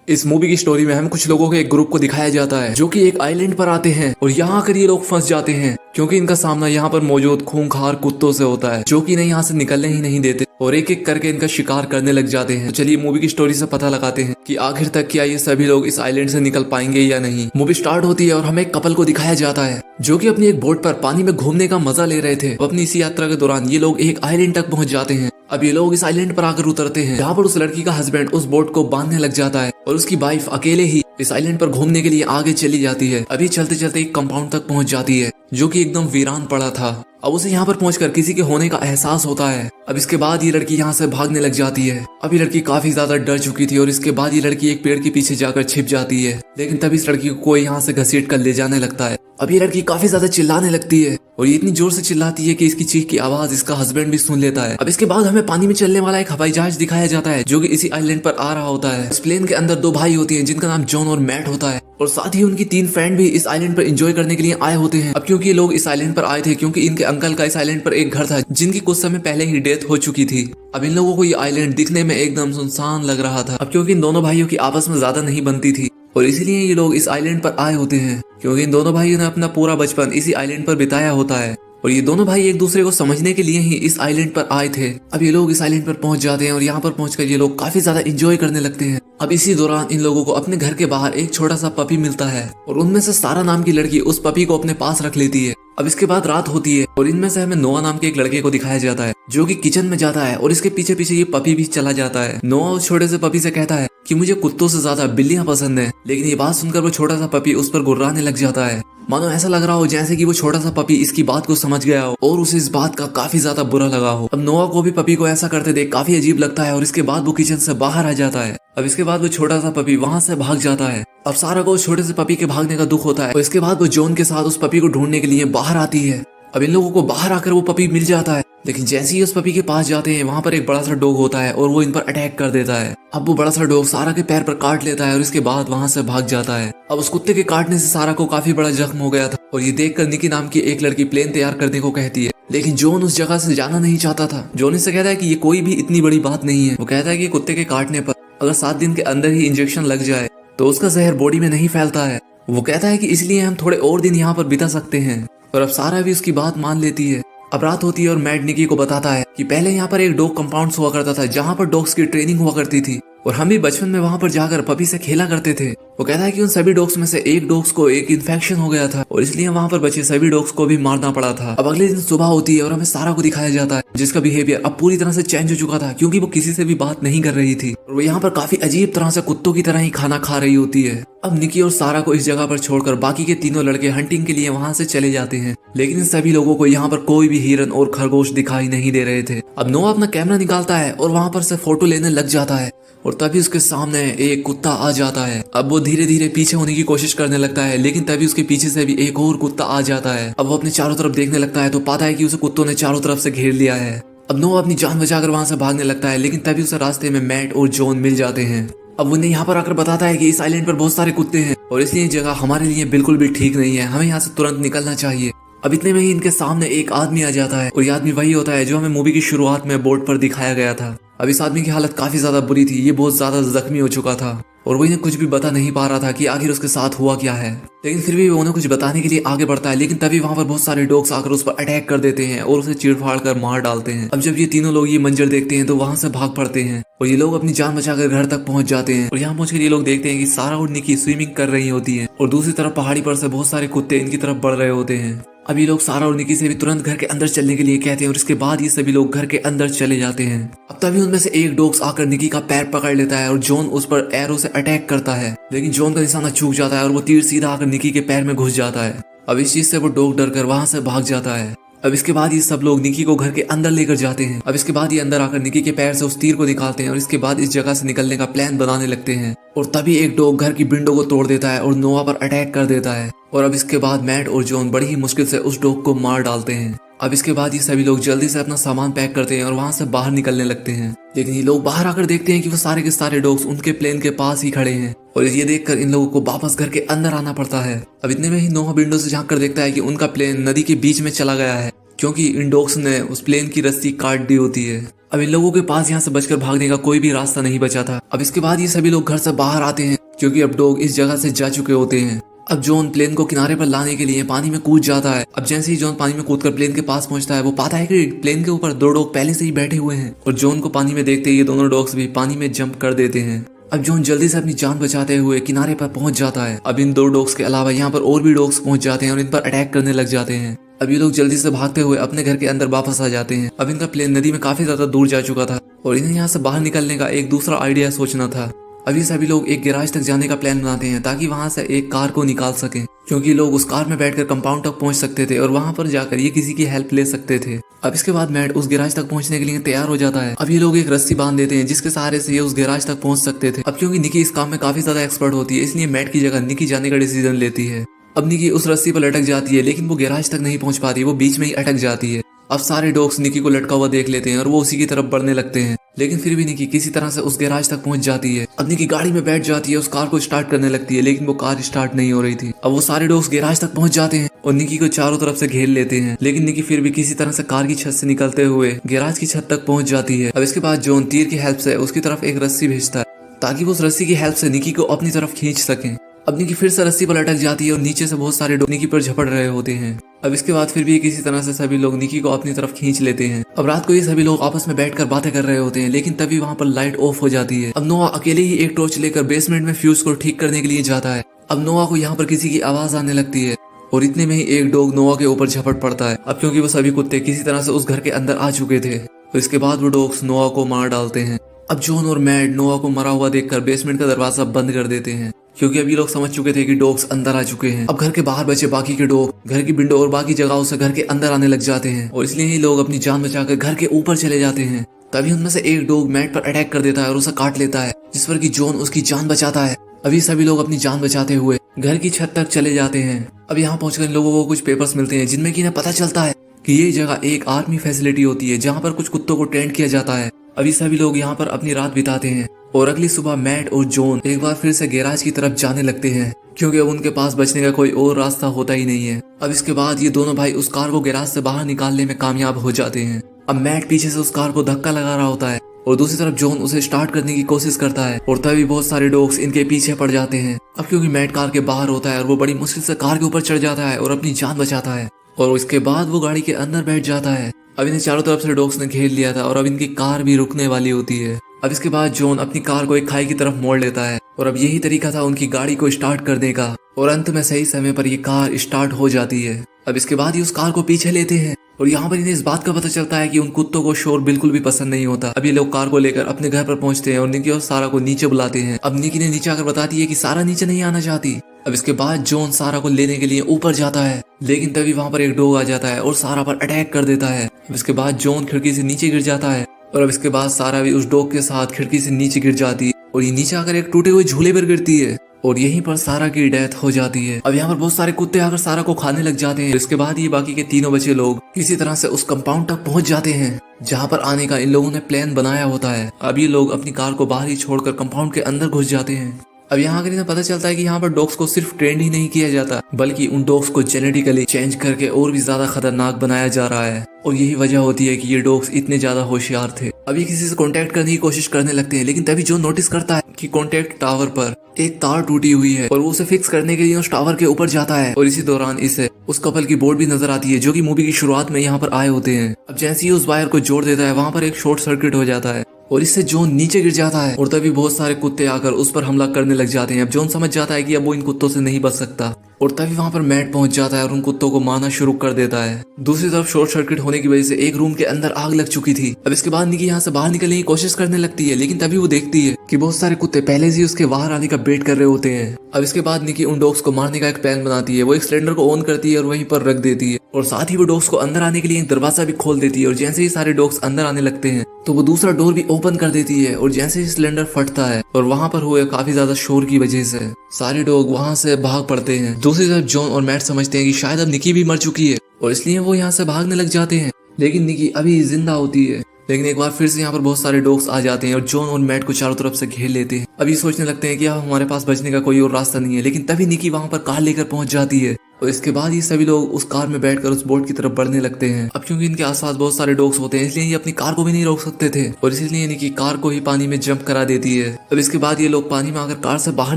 इस मूवी की स्टोरी में हम कुछ लोगों के एक ग्रुप को दिखाया जाता है जो कि एक आइलैंड पर आते हैं और यहाँ आकर ये लोग फंस जाते हैं क्योंकि इनका सामना यहाँ पर मौजूद खूंखार कुत्तों से होता है जो कि इन्हें यहाँ से निकलने ही नहीं देते और एक एक करके इनका शिकार करने लग जाते हैं। तो चलिए मूवी की स्टोरी से पता लगाते हैं कि आखिर तक क्या ये सभी लोग इस आइलैंड से निकल पाएंगे या नहीं। मूवी स्टार्ट होती है और हमें एक कपल को दिखाया जाता है जो कि अपनी एक बोट पर पानी में घूमने का मजा ले रहे थे। अपनी इसी यात्रा के दौरान ये लोग एक आइलैंड तक पहुंच जाते हैं। अब ये लोग इस आइलैंड पर आकर उतरते हैं जहाँ पर उस लड़की का हस्बैंड उस बोट को बांधने लग जाता है और उसकी वाइफ अकेले ही इस आइलैंड पर घूमने के लिए आगे चली जाती है। अभी चलते चलते एक कंपाउंड तक पहुंच जाती है जो कि एकदम वीरान पड़ा था। अब उसे यहाँ पर पहुंचकर किसी के होने का एहसास होता है। अब इसके बाद ये लड़की यहाँ से भागने लग जाती है। अब ये लड़की काफी ज्यादा डर चुकी थी और इसके बाद ये लड़की एक पेड़ के पीछे जाकर छिप जाती है, लेकिन तभी इस लड़की को कोई यहाँ से घसीट कर ले जाने लगता है। अब ये लड़की काफी ज्यादा चिल्लाने लगती है और ये इतनी जोर से चिल्लाती है कि इसकी चीख की आवाज इसका हस्बैंड भी सुन लेता है। अब इसके बाद हमें पानी में चलने वाला एक हवाई जहाज दिखाया जाता है जो कि इसी आइलैंड पर आ रहा होता है। इस प्लेन के अंदर दो भाई होते हैं जिनका नाम जॉन और मैट होता है और साथ ही उनकी 3 फ्रेंड भी इस आइलैंड पर एंजॉय करने के लिए आए होते हैं। अब क्योंकि ये लोग इस आइलैंड पर आए थे क्योंकि इनके अंकल का इस आइलैंड पर एक घर था जिनकी कुछ समय पहले ही डेथ हो चुकी थी। अब इन लोगों को ये आइलैंड दिखने में एकदम सुनसान लग रहा था। अब क्योंकि इन दोनों भाइयों की आपस में ज्यादा नहीं बनती थी और इसीलिए ये लोग इस आइलैंड पर आए होते हैं क्योंकि इन दोनों भाइयों ने अपना पूरा बचपन इसी आइलैंड पर बिताया होता है और ये दोनों भाई एक दूसरे को समझने के लिए ही इस आइलैंड पर आए थे। अब ये लोग इस आइलैंड पर पहुंच जाते हैं और यहाँ पर पहुंचकर ये लोग काफी ज्यादा एंजॉय करने लगते हैं। अब इसी दौरान इन लोगों को अपने घर के बाहर एक छोटा सा पपी मिलता है और उनमें से सारा नाम की लड़की उस पपी को अपने पास रख लेती है। अब इसके बाद रात होती है और इनमें से हमें नोआ नाम के एक लड़के को दिखाया जाता है जो कि किचन में जाता है और इसके पीछे पीछे ये पपी भी चला जाता है। नोआ उस छोटे से पपी से कहता है कि मुझे कुत्तों से ज्यादा बिल्लियां पसंद है, लेकिन ये बात सुनकर वो छोटा सा पपी उस पर गुर्राने लग जाता है। मानो ऐसा लग रहा हो जैसे कि वो छोटा सा पपी इसकी बात को समझ गया हो और उसे इस बात का काफी ज्यादा बुरा लगा हो। अब नोआ को भी पपी को ऐसा करते देख काफी अजीब लगता है और इसके बाद वो किचन से बाहर आ जाता है। अब इसके बाद वो छोटा सा पपी वहां से भाग जाता है। अब सारा को उस छोटे से पपी के भागने का दुख होता है और इसके बाद वो जॉन के साथ उस पपी को ढूंढने के लिए बाहर आती है। अब इन लोगों को बाहर आकर वो पपी मिल जाता है, लेकिन जैसे ही उस पपी के पास जाते हैं वहाँ पर एक बड़ा सा डॉग होता है और वो इन पर अटैक कर देता है। अब वो बड़ा सा डॉग सारा के पैर पर काट लेता है और इसके बाद वहाँ से भाग जाता है। अब उस कुत्ते के काटने से सारा को काफी बड़ा जख्म हो गया था और ये देखकर निकी नाम की एक लड़की प्लेन तैयार करने को कहती है, लेकिन जॉन उस जगह से जाना नहीं चाहता था। जॉन इससे कहता है कि ये कोई भी इतनी बड़ी बात नहीं है। वो कहता है कि कुत्ते के काटने पर अगर 7 दिन के अंदर ही इंजेक्शन लग जाए तो उसका जहर बॉडी में नहीं फैलता है। वो कहता है कि इसलिए हम थोड़े और दिन यहाँ पर बिता सकते हैं और अब सारा भी उसकी बात मान लेती है। अब रात होती है और मैट निकी को बताता है कि पहले यहाँ पर एक डॉग कंपाउंड हुआ करता था जहाँ पर डॉग्स की ट्रेनिंग हुआ करती थी और हम भी बचपन में वहाँ पर जाकर पपी से खेला करते थे। वो कहता है कि उन सभी डॉग्स में से एक डॉग्स को एक इन्फेक्शन हो गया था और इसलिए वहाँ पर बचे सभी डॉग्स को भी मारना पड़ा था। अब अगले दिन सुबह होती है और हमें सारा को दिखाया जाता है जिसका बिहेवियर अब पूरी तरह से चेंज हो चुका था क्योंकि वो किसी से भी बात नहीं कर रही थी और वो यहाँ पर काफी अजीब तरह से कुत्तों की तरह ही खाना खा रही होती है। अब निकी और सारा को इस जगह पर छोड़कर बाकी के तीनों लड़के हंटिंग के लिए वहाँ से चले जाते हैं, लेकिन इन सभी लोगों को यहाँ पर कोई भी हिरन और खरगोश दिखाई नहीं दे रहे थे। अब नोआ अपना कैमरा निकालता है और वहाँ पर से फोटो लेने लग जाता है और तभी उसके सामने एक कुत्ता आ जाता है। अब वो धीरे धीरे पीछे होने की कोशिश करने लगता है, लेकिन तभी उसके पीछे से भी एक और कुत्ता आ जाता है। अब वो अपने चारों तरफ देखने लगता है तो पाता है कि उसे कुत्तों ने चारों तरफ से घेर लिया है। अब नोआ अपनी जान बचाकर वहां से भागने लगता है, लेकिन तभी उसे रास्ते में मैट और जॉन मिल जाते हैं। अब उन्हें यहाँ पर आकर बताता है कि इस आइलैंड पर बहुत सारे कुत्ते हैं और इसलिए जगह हमारे लिए बिल्कुल भी ठीक नहीं है, हमें यहाँ से तुरंत निकलना चाहिए। अब इतने में ही इनके सामने एक आदमी आ जाता है और ये आदमी वही होता है जो हमें मूवी की शुरुआत में बोर्ड पर दिखाया गया था। अब इस आदमी की हालत काफी ज्यादा बुरी थी, ये बहुत ज्यादा जख्मी हो चुका था और वो इन्हें कुछ भी बता नहीं पा रहा था कि आखिर उसके साथ हुआ क्या है, लेकिन फिर भी वो उन्हें कुछ बताने के लिए आगे बढ़ता है। लेकिन तभी वहाँ पर बहुत सारे डॉग्स आकर उस पर अटैक कर देते हैं और उसे चीड़-फाड़ कर मार डालते हैं। अब जब ये तीनों लोग ये मंजर देखते हैं तो वहाँ से भाग पड़ते हैं और ये लोग अपनी जान बचाकर घर तक पहुंच जाते हैं और यहाँ पहुंचकर ये लोग देखते हैं कि सारा और निकी स्विमिंग कर रही होती है और दूसरी तरफ पहाड़ी पर से बहुत सारे कुत्ते इनकी तरफ बढ़ रहे होते हैं। अब ये लोग सारा और निकी से भी तुरंत घर के अंदर चलने के लिए कहते हैं और इसके बाद ये सभी लोग घर के अंदर चले जाते हैं। अब तभी उनमें से एक डॉग्स आकर निकी का पैर पकड़ लेता है और जॉन उस पर एरो से अटैक करता है, लेकिन जॉन का निशाना चूक जाता है और वो तीर सीधा आकर निकी के पैर में घुस जाता है। अब इस चीज से वो डॉग डर कर वहां से भाग जाता है। अब इसके बाद ये सब लोग निकी को घर के अंदर लेकर जाते हैं। अब इसके बाद ये अंदर आकर निकी के पैर से उस तीर को निकालते हैं और इसके बाद इस जगह से निकलने का प्लान बनाने लगते हैं और तभी एक डॉग घर की विंडो को तोड़ देता है और नोआ पर अटैक कर देता है और अब इसके बाद मैट और जॉन बड़ी ही मुश्किल से उस डॉग को मार डालते हैं। अब इसके बाद ये सभी लोग जल्दी से अपना सामान पैक करते हैं और वहां से बाहर निकलने लगते हैं, लेकिन ये लोग बाहर आकर देखते हैं कि वो सारे के सारे डॉग्स उनके प्लेन के पास ही खड़े हैं और ये देखकर इन लोगों को वापस घर के अंदर आना पड़ता है। अब इतने में ही नोआ विंडो से झांक कर देखता है कि उनका प्लेन नदी के बीच में चला गया है क्योंकि इन डॉग्स ने उस प्लेन की रस्सी काट दी होती है। अब इन लोगों के पास यहाँ से बचकर भागने का कोई भी रास्ता नहीं बचा था। अब इसके बाद ये सभी लोग घर से बाहर आते हैं क्योंकि अब डॉग इस जगह से जा चुके होते हैं। अब जॉन प्लेन को किनारे पर लाने के लिए पानी में कूद जाता है। अब जैसे ही जॉन पानी में कूदकर प्लेन के पास पहुंचता है, वो पाता है कि प्लेन के ऊपर 2 डॉग पहले से ही बैठे हुए हैं और जॉन को पानी में देखते ही ये दोनों डॉग्स भी पानी में जंप कर देते हैं। अब जॉन जल्दी से अपनी जान बचाते हुए किनारे पर पहुंच जाता है। अब इन 2 डॉग्स के अलावा यहाँ पर और भी डॉग्स पहुंच जाते हैं और इन पर अटैक करने लग जाते हैं। अब ये लोग जल्दी से भागते हुए अपने घर के अंदर वापस आ जाते हैं। अब इनका प्लेन नदी में काफी ज्यादा दूर जा चुका था और इन्हें यहाँ से बाहर निकलने का एक दूसरा आइडिया सोचना था। अभी सभी लोग एक गैराज तक जाने का प्लान बनाते हैं ताकि वहां से एक कार को निकाल सकें, क्योंकि लोग उस कार में बैठकर कंपाउंड तक पहुंच सकते थे और वहां पर जाकर ये किसी की हेल्प ले सकते थे। अब इसके बाद मैट उस गैराज तक पहुंचने के लिए तैयार हो जाता है। अब ये लोग एक रस्सी बांध देते हैं जिसके सहारे से ये उस गैराज तक पहुंच सकते थे। अब क्योंकि निकी इस काम में काफी ज्यादा एक्सपर्ट होती है, इसलिए मैट की जगह निकी जाने का डिसीजन लेती है। अब निकी उस रस्सी पर लटक जाती है, लेकिन वो गैराज तक नहीं पहुंच पाती, वो बीच में ही अटक जाती है। अब सारे डॉग्स निकी को लटका हुआ देख लेते हैं और वो उसी की तरफ बढ़ने लगते हैं, लेकिन फिर भी निकी किसी तरह से उस गैराज तक पहुंच जाती है। अब निकी गाड़ी में बैठ जाती है, उस कार को स्टार्ट करने लगती है, लेकिन वो कार स्टार्ट नहीं हो रही थी। अब वो सारे डॉग्स गैराज तक पहुंच जाते हैं और निकी को चारों तरफ से घेर लेते हैं, लेकिन निकी फिर भी किसी तरह से कार की छत से निकलते हुए गैराज की छत तक पहुंच जाती है। अब इसके बाद जॉन तीर की हेल्प से उसकी तरफ एक रस्सी भेजता है ताकि वो उस रस्सी की हेल्प से निकी को अपनी तरफ खींच सकें। अब निकी फिर से रस्सी पर लटक जाती है और नीचे से बहुत सारे डॉग निकी पर झपट रहे होते हैं। अब इसके बाद फिर भी किसी तरह से सभी लोग निकी को अपनी तरफ खींच लेते हैं। अब रात को ये सभी लोग आपस में बैठकर बातें कर रहे होते हैं, लेकिन तभी वहाँ पर लाइट ऑफ हो जाती है। अब नोआ अकेले ही एक टॉर्च लेकर बेसमेंट में फ्यूज को ठीक करने के लिए जाता है। अब नोआ को यहाँ पर किसी की आवाज आने लगती है और इतने में ही एक डॉग नोआ के ऊपर झपट पड़ता है। अब क्योंकि वो सभी कुत्ते किसी तरह से उस घर के अंदर आ चुके थे, तो इसके बाद वो डॉग्स नोआ को मार डालते हैं। अब जॉन और मैड नोआ को मरा हुआ देखकर बेसमेंट का दरवाजा बंद कर देते हैं, क्योंकि अभी लोग समझ चुके थे कि डॉग्स अंदर आ चुके हैं। अब घर के बाहर बचे बाकी के डॉग घर की विंडो और बाकी जगहों से घर के अंदर आने लग जाते हैं और इसलिए ही लोग अपनी जान बचाकर घर के ऊपर चले जाते हैं। तभी उनमें से एक डॉग मैट पर अटैक कर देता है और उसे काट लेता है, जिस पर कि जॉन उसकी जान बचाता है। अभी सभी लोग अपनी जान बचाते हुए घर की छत तक चले जाते हैं। अब यहाँ पहुंचकर इन लोगों को कुछ पेपर्स मिलते हैं जिनमें कि इन्हें पता चलता है कि ये जगह एक आर्मी फैसिलिटी होती है जहाँ पर कुछ कुत्तों को ट्रेंड किया जाता है। अभी सभी लोग यहाँ पर अपनी रात बिताते हैं और अगली सुबह मैट और जॉन एक बार फिर से गैराज की तरफ जाने लगते हैं, क्योंकि अब उनके पास बचने का कोई और रास्ता होता ही नहीं है। अब इसके बाद ये दोनों भाई उस कार को गैराज से बाहर निकालने में कामयाब हो जाते हैं। अब मैट पीछे से उस कार को धक्का लगा रहा होता है और दूसरी तरफ जॉन उसे स्टार्ट करने की कोशिश करता है और तभी बहुत सारे डॉग्स इनके पीछे पड़ जाते हैं। अब क्योंकि मैट कार के बाहर होता है और वो बड़ी मुश्किल से कार के ऊपर चढ़ जाता है और अपनी जान बचाता है और उसके बाद वो गाड़ी के अंदर बैठ जाता है। अब इन्हें चारों तरफ से डॉग्स ने घेर लिया था और अब इनकी कार भी रुकने वाली होती है। अब इसके बाद जॉन अपनी कार को एक खाई की तरफ मोड़ लेता है और अब यही तरीका था उनकी गाड़ी को स्टार्ट करने का और अंत में सही समय पर ये कार स्टार्ट हो जाती है। अब इसके बाद ये उस कार को पीछे लेते हैं और यहाँ पर इन्हें इस बात का पता चलता है कि उन कुत्तों को शोर बिल्कुल भी पसंद नहीं होता। अब ये लोग कार को लेकर अपने घर पर पहुंचते हैं और निकी और सारा को नीचे बुलाते हैं। अब निकी ने नीचे आकर बताती है कि सारा नीचे नहीं आना चाहती। अब इसके बाद जॉन सारा को लेने के लिए ऊपर जाता है, लेकिन तभी वहाँ पर एक डॉग आ जाता है और सारा पर अटैक कर देता है। अब इसके बाद जॉन खिड़की से नीचे गिर जाता है और अब इसके बाद सारा भी उस डॉग के साथ खिड़की से नीचे गिर जाती है और ये नीचे आकर एक टूटे हुए झूले पर गिरती है और यहीं पर सारा की डेथ हो जाती है। अब यहाँ पर बहुत सारे कुत्ते आकर सारा को खाने लग जाते हैं। इसके बाद ये बाकी के तीनों बचे लोग किसी तरह से उस कंपाउंड तक पहुंच जाते हैं जहाँ पर आने का इन लोगों ने प्लान बनाया होता है। अब ये लोग अपनी कार को बाहर ही छोड़कर कंपाउंड के अंदर घुस जाते हैं। अब यहाँ आकर इन्हें पता चलता है कि यहाँ पर डॉग्स को सिर्फ ट्रेंड ही नहीं किया जाता, बल्कि उन डॉग्स को जेनेटिकली चेंज करके और भी ज्यादा खतरनाक बनाया जा रहा है और यही वजह होती है कि ये डॉग्स इतने ज्यादा होशियार थे। अभी किसी से कांटेक्ट करने की कोशिश करने लगते हैं, लेकिन तभी जो नोटिस करता है कि कांटेक्ट टावर पर एक तार टूटी हुई है और वो उसे फिक्स करने के लिए उस टावर के ऊपर जाता है और इसी दौरान इसे उस कपल की बोर्ड भी नजर आती है जो कि मूवी की शुरुआत में यहाँ पर आए होते हैं। अब जैसे ही उस वायर को जोड़ देता है वहाँ पर एक शॉर्ट सर्किट हो जाता है और इससे जॉन नीचे गिर जाता है और तभी बहुत सारे कुत्ते आकर उस पर हमला करने लग जाते हैं। अब जॉन समझ जाता है कि अब वो इन कुत्तों से नहीं बच सकता और तभी वहाँ पर मैट पहुंच जाता है और उन कुत्तों को मारना शुरू कर देता है। दूसरी तरफ शॉर्ट सर्किट होने की वजह से एक रूम के अंदर आग लग चुकी थी। अब इसके बाद निकी यहाँ से बाहर निकलने की कोशिश करने लगती है, लेकिन तभी वो देखती है कि बहुत सारे कुत्ते पहले से उसके बाहर आने का वेट कर रहे होते हैं। अब इसके बाद निकी उन डॉग्स को मारने का एक प्लान बनाती है। वो एक सिलेंडर को ऑन करती है और वहीं पर रख देती है और साथ ही वो डॉग्स को अंदर आने के लिए एक दरवाजा भी खोल देती है और जैसे ही सारे डॉग्स अंदर आने लगते हैं तो वो दूसरा डोर भी ओपन कर देती है और जैसे ही सिलेंडर फटता है और वहाँ पर हुए काफी ज्यादा शोर की वजह से सारे डॉग वहाँ से भाग पड़ते हैं। दूसरी तरफ जॉन और मैट समझते हैं कि शायद अब निकी भी मर चुकी है और इसलिए वो यहाँ से भागने लग जाते हैं, लेकिन निकी अभी जिंदा होती है। लेकिन एक बार फिर से यहाँ पर बहुत सारे डॉग्स आ जाते हैं और जॉन और मैट को चारों तरफ से घेर लेते हैं। अभी सोचने लगते हैं कि अब हमारे पास बचने का कोई और रास्ता नहीं है, लेकिन तभी निकी वहाँ पर कार लेकर पहुंच जाती है और इसके बाद ये सभी लोग उस कार में बैठकर उस बोट की तरफ बढ़ने लगते हैं। अब क्योंकि इनके आसपास बहुत सारे डॉग्स होते हैं इसलिए ये अपनी कार को भी नहीं रोक सकते थे और इसलिए इनकी कार को ही पानी में जंप करा देती है। अब इसके बाद ये लोग पानी में आकर कार से बाहर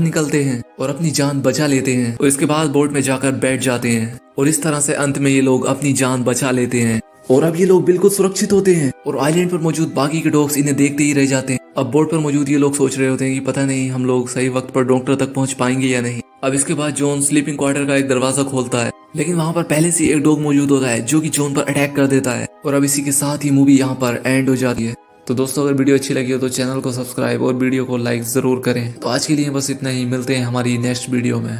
निकलते हैं और अपनी जान बचा लेते हैं और इसके बाद बोट में जाकर बैठ जाते हैं और इस तरह से अंत में ये लोग अपनी जान बचा लेते हैं और अब ये लोग बिल्कुल सुरक्षित होते हैं और आइलैंड पर मौजूद बाकी के डॉग्स इन्हें देखते ही रह जाते हैं। अब बोट पर मौजूद ये लोग सोच रहे होते हैं कि पता नहीं हम लोग सही वक्त पर डॉक्टर तक पहुंच पाएंगे या नहीं। अब इसके बाद जॉन स्लीपिंग क्वार्टर का एक दरवाजा खोलता है लेकिन वहां पर पहले से एक डॉग मौजूद होता है जो कि जॉन पर अटैक कर देता है और अब इसी के साथ ही मूवी यहाँ पर एंड हो जाती है। तो दोस्तों अगर वीडियो अच्छी लगी हो तो चैनल को सब्सक्राइब और वीडियो को लाइक जरूर करें। तो आज के लिए बस इतना ही, मिलते हैं हमारी नेक्स्ट वीडियो में।